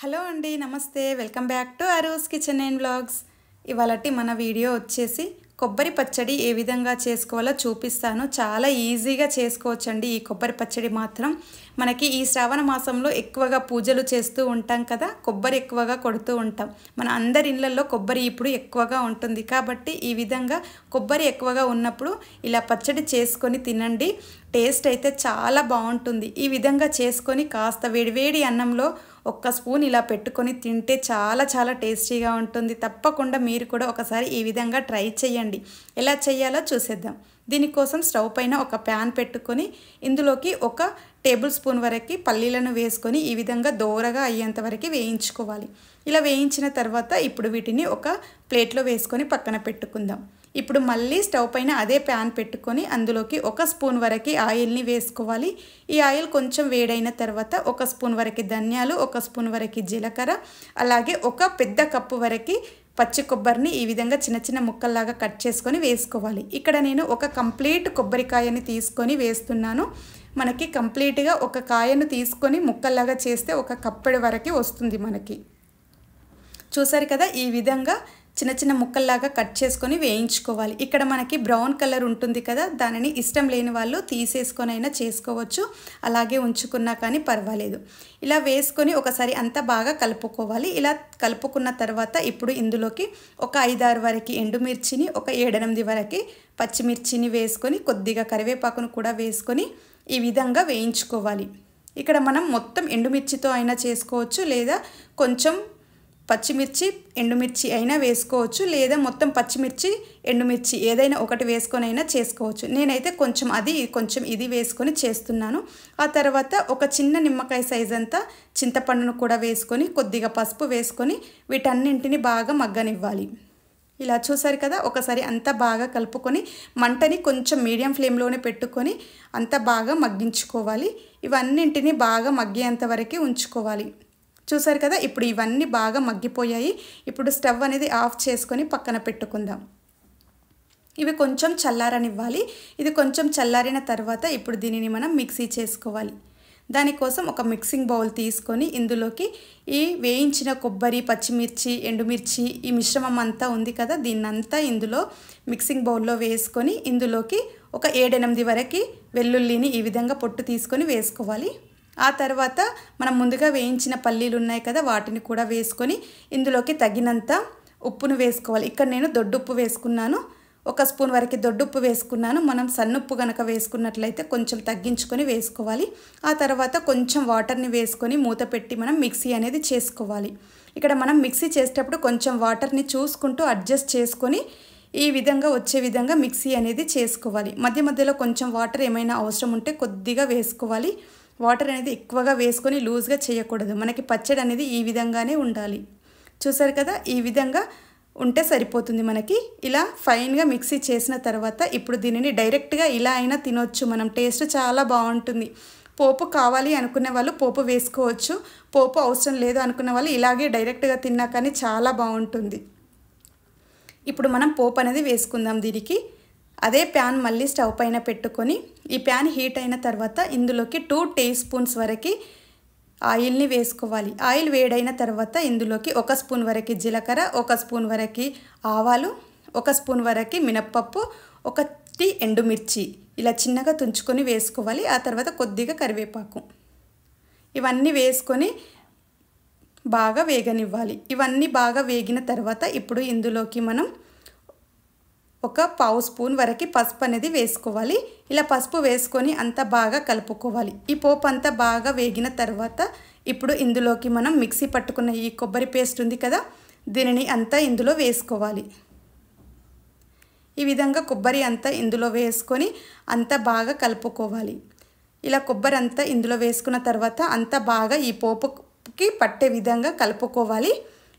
Hello అండి, నమస్తే. Welcome back to Aru's kitchen and vlogs. ఇవాళటి మన వీడియో వచ్చేసి కొబ్బరి పచ్చడి ఏ విధంగా చేసుకోవాలో చూపిస్తాను. చాలా ఈజీగా చేసుకోవచ్చండి ఈ కొబ్బరి పచ్చడి మాత్రం. మనకి ఈ శ్రావణ మాసంలో ఎక్కువగా పూజలు చేస్తూ ఉంటాం కదా, కొబ్బరి ఎక్కువగా కొడుతూ ఉంటాం. మన అందరి ఇళ్ళల్లో కొబ్బరి ఇప్పుడు ఎక్కువగా ఉంటుంది కాబట్టి ఈ విధంగా కొబ్బరి ఎక్కువగా ఉన్నప్పుడు ఇలా పచ్చడి చేసుకొని తినండి. టేస్ట్ అయితే చాలా బాగుంటుంది. ఈ విధంగా చేసుకొని కాస్త వేడివేడి అన్నంలో ఒక్క స్పూన్ ఇలా పెట్టుకొని తింటే చాలా చాలా టేస్టీగా ఉంటుంది. తప్పకుండా మీరు కూడా ఒకసారి ఈ విధంగా ట్రై చేయండి. ఎలా చేయాలో చూసేద్దాం. దీనికోసం స్టవ్ పైన ఒక ప్యాన్ పెట్టుకొని ఇందులోకి 1 టేబుల్ స్పూన్ వరకు పల్లీలను వేసుకొని ఈ విధంగా దోరగా అయ్యేంత వరకు వేయించుకోవాలి. ఇలా వేయించిన తర్వాత ఇప్పుడు వీటిని ఒక ప్లేట్లో వేసుకొని పక్కన పెట్టుకుందాం. ఇప్పుడు మళ్ళీ స్టవ్ పైన అదే ప్యాన్ పెట్టుకొని అందులోకి 1 స్పూన్ వరకు ఆయిల్ని వేసుకోవాలి. ఈ ఆయిల్ కొంచెం వేడైన తర్వాత 1 స్పూన్ వరకు ధనియాలు, 1 స్పూన్ వరకు జీలకర్ర, అలాగే 1 పెద్ద కప్పు వరకు పచ్చి కొబ్బరిని ఈ విధంగా చిన్న చిన్న ముక్కల్లాగా కట్ చేసుకొని వేసుకోవాలి. ఇక్కడ నేను ఒక కంప్లీట్ కొబ్బరికాయని తీసుకొని వేస్తున్నాను. మనకి కంప్లీట్గా ఒక కాయను తీసుకొని ముక్కల్లాగా చేస్తే 1 కప్పెడు వరకు వస్తుంది మనకి. చూసారు కదా, ఈ విధంగా చిన్న చిన్న ముక్కల్లాగా కట్ చేసుకొని వేయించుకోవాలి. ఇక్కడ మనకి బ్రౌన్ కలర్ ఉంటుంది కదా, దానిని ఇష్టం లేని వాళ్ళు తీసేసుకొని అయినా చేసుకోవచ్చు, అలాగే ఉంచుకున్నా కానీ పర్వాలేదు. ఇలా వేసుకొని ఒకసారి అంతా బాగా కలుపుకోవాలి. ఇలా కలుపుకున్న తర్వాత ఇప్పుడు ఇందులోకి ఒక 5-6 వరకు ఎండుమిర్చిని, ఒక 7-8 వరకు పచ్చిమిర్చిని వేసుకొని కొద్దిగా కరివేపాకును కూడా వేసుకొని ఈ విధంగా వేయించుకోవాలి. ఇక్కడ మనం మొత్తం ఎండుమిర్చితో అయినా చేసుకోవచ్చు, లేదా కొంచెం పచ్చిమిర్చి ఎండుమిర్చి అయినా వేసుకోవచ్చు, లేదా మొత్తం పచ్చిమిర్చి ఎండుమిర్చి ఏదైనా ఒకటి వేసుకొని అయినా చేసుకోవచ్చు. నేనైతే కొంచెం అది కొంచెం ఇది వేసుకొని చేస్తున్నాను. ఆ తర్వాత ఒక చిన్న నిమ్మకాయ సైజ్ అంతా చింతపండును కూడా వేసుకొని కొద్దిగా పసుపు వేసుకొని వీటన్నింటిని బాగా మగ్గనివ్వాలి. ఇలా చూసారు కదా, ఒకసారి అంతా బాగా కలుపుకొని మంటని కొంచెం మీడియం ఫ్లేమ్లోనే పెట్టుకొని అంతా బాగా మగ్గించుకోవాలి. ఇవన్నింటినీ బాగా మగ్గేంత వరకు ఉంచుకోవాలి. చూసారు కదా, ఇప్పుడు ఇవన్నీ బాగా మగ్గిపోయాయి. ఇప్పుడు స్టవ్ అనేది ఆఫ్ చేసుకొని పక్కన పెట్టుకుందాం. ఇవి కొంచెం చల్లారనివ్వాలి. ఇది కొంచెం చల్లారిన తర్వాత ఇప్పుడు దీనిని మనం మిక్సీ చేసుకోవాలి. దానికోసం ఒక మిక్సింగ్ బౌల్ తీసుకొని ఇందులోకి ఈ వేయించిన కొబ్బరి, పచ్చిమిర్చి, ఎండుమిర్చి ఈ మిశ్రమం అంతా ఉంది కదా, దీన్నంతా ఇందులో మిక్సింగ్ బౌల్లో వేసుకొని ఇందులోకి ఒక 7-8 వరకు వెల్లుల్లిని ఈ విధంగా పొట్టు తీసుకొని వేసుకోవాలి. ఆ తర్వాత మనం ముందుగా వేయించిన పల్లీలు ఉన్నాయి కదా, వాటిని కూడా వేసుకొని ఇందులోకి తగినంత ఉప్పును వేసుకోవాలి. ఇక్కడ నేను దొడ్డుప్పు వేసుకున్నాను, 1 స్పూన్ వరకు దొడ్డుప్పు వేసుకున్నాను. మనం సన్నుప్పు కనుక వేసుకున్నట్లయితే కొంచెం తగ్గించుకొని వేసుకోవాలి. ఆ తర్వాత కొంచెం వాటర్ని వేసుకొని మూత పెట్టి మనం మిక్సీ అనేది చేసుకోవాలి. ఇక్కడ మనం మిక్సీ చేసేటప్పుడు కొంచెం వాటర్ని చూసుకుంటూ అడ్జస్ట్ చేసుకొని ఈ విధంగా వచ్చే విధంగా మిక్సీ అనేది చేసుకోవాలి. మధ్య మధ్యలో కొంచెం వాటర్ ఏమైనా అవసరం ఉంటే కొద్దిగా వేసుకోవాలి. వాటర్ అనేది ఎక్కువగా వేసుకొని లూజ్గా చేయకూడదు. మనకి పచ్చడి అనేది ఈ విధంగానే ఉండాలి. చూసారు కదా, ఈ విధంగా ఉంటే సరిపోతుంది మనకి. ఇలా ఫైన్గా మిక్సీ చేసిన తర్వాత ఇప్పుడు దీనిని డైరెక్ట్గా ఇలా అయినా తినొచ్చు మనం. టేస్ట్ చాలా బాగుంటుంది. పోపు కావాలి అనుకునే వాళ్ళు పోపు వేసుకోవచ్చు, పోపు అవసరం లేదు అనుకునే వాళ్ళు ఇలాగే డైరెక్ట్గా తిన్నా కానీ చాలా బాగుంటుంది. ఇప్పుడు మనం పోపు అనేది వేసుకుందాం. దీనికి అదే ప్యాన్ మళ్ళీ స్టవ్ పైన పెట్టుకొని ఈ ప్యాన్ హీట్ అయిన తర్వాత ఇందులోకి 2 టీ స్పూన్స్ వరకు ఆయిల్ని వేసుకోవాలి. ఆయిల్ వేడైన తర్వాత ఇందులోకి 1 స్పూన్ వరకు జీలకర్ర, 1 స్పూన్ వరకు ఆవాలు, 1 స్పూన్ వరకు మినప్పప్పు, 1 ఎండుమిర్చి ఇలా చిన్నగా తుంచుకొని వేసుకోవాలి. ఆ తర్వాత కొద్దిగా కరివేపాకు ఇవన్నీ వేసుకొని బాగా వేగనివ్వాలి. ఇవన్నీ బాగా వేగిన తర్వాత ఇప్పుడు ఇందులోకి మనం 1 పావు స్పూన్ వరకు పసుపు అనేది వేసుకోవాలి. ఇలా పసుపు వేసుకొని అంతా బాగా కలుపుకోవాలి. ఈ పోపు అంతా బాగా వేగిన తర్వాత ఇప్పుడు ఇందులోకి మనం మిక్సీ పట్టుకున్న ఈ కొబ్బరి పేస్ట్ ఉంది కదా, దీనిని అంతా ఇందులో వేసుకోవాలి. ఈ విధంగా కొబ్బరి అంతా ఇందులో వేసుకొని అంతా బాగా కలుపుకోవాలి. ఇలా కొబ్బరి అంతా ఇందులో వేసుకున్న తర్వాత అంతా బాగా ఈ పోపుకి పట్టే విధంగా కలుపుకోవాలి.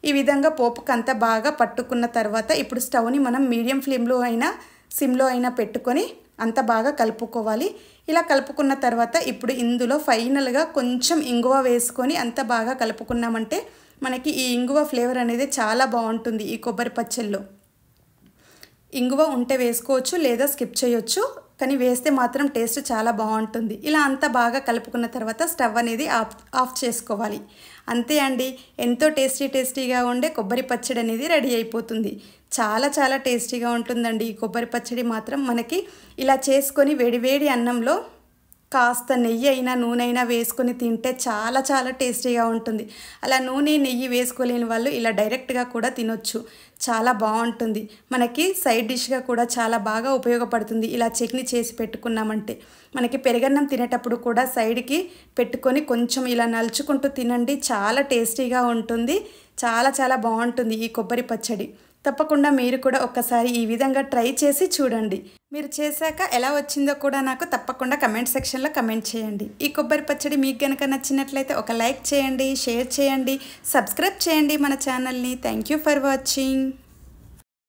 ఈ విధంగా పోపుకి అంతా బాగా పట్టుకున్న తర్వాత ఇప్పుడు స్టవ్ని మనం మీడియం ఫ్లేమ్లో అయినా సిమ్లో అయినా పెట్టుకొని అంతా బాగా కలుపుకోవాలి. ఇలా కలుపుకున్న తర్వాత ఇప్పుడు ఇందులో ఫైనల్గా కొంచెం ఇంగువ వేసుకొని అంతా బాగా కలుపుకున్నామంటే మనకి ఈ ఇంగువ ఫ్లేవర్ అనేది చాలా బాగుంటుంది ఈ కొబ్బరి పచ్చళ్ళలో. ఇంగువ ఉంటే వేసుకోవచ్చు, లేదా స్కిప్ చేయొచ్చు. కానీ వేస్తే మాత్రం టేస్ట్ చాలా బాగుంటుంది. ఇలా అంతా బాగా కలుపుకున్న తర్వాత స్టవ్ అనేది ఆఫ్ చేసుకోవాలి. అంతే అండి, ఎంతో టేస్టీగా ఉండే కొబ్బరి పచ్చడి అనేది రెడీ అయిపోతుంది. చాలా చాలా టేస్టీగా ఉంటుందండి ఈ కొబ్బరి పచ్చడి మాత్రం. మనకి ఇలా చేసుకొని వేడివేడి అన్నంలో కాస్త నెయ్యి అయినా నూనె అయినా వేసుకొని తింటే చాలా చాలా టేస్టీగా ఉంటుంది. అలా నూనె నెయ్యి వేసుకోలేని వాళ్ళు ఇలా డైరెక్ట్గా కూడా తినొచ్చు. చాలా బాగుంటుంది. మనకి సైడ్ డిష్గా కూడా చాలా బాగా ఉపయోగపడుతుంది. ఇలా చట్నీ చేసి పెట్టుకున్నామంటే మనకి పెరుగన్నం తినేటప్పుడు కూడా సైడ్కి పెట్టుకొని కొంచెం ఇలా నలుచుకుంటూ తినండి. చాలా టేస్టీగా ఉంటుంది. చాలా చాలా బాగుంటుంది ఈ కొబ్బరి పచ్చడి. తప్పకుండా మీరు కూడా ఒక్కసారి ఈ విధంగా ట్రై చేసి చూడండి. మీరు చేశాక ఎలా వచ్చిందో కూడా నాకు తప్పకుండా కమెంట్ సెక్షన్లో కమెంట్ చేయండి. ఈ కొబ్బరి పచ్చడి మీకు కనుక నచ్చినట్లయితే ఒక లైక్ చేయండి, షేర్ చేయండి, సబ్స్క్రైబ్ చేయండి మన ఛానల్ని. Thank you for watching.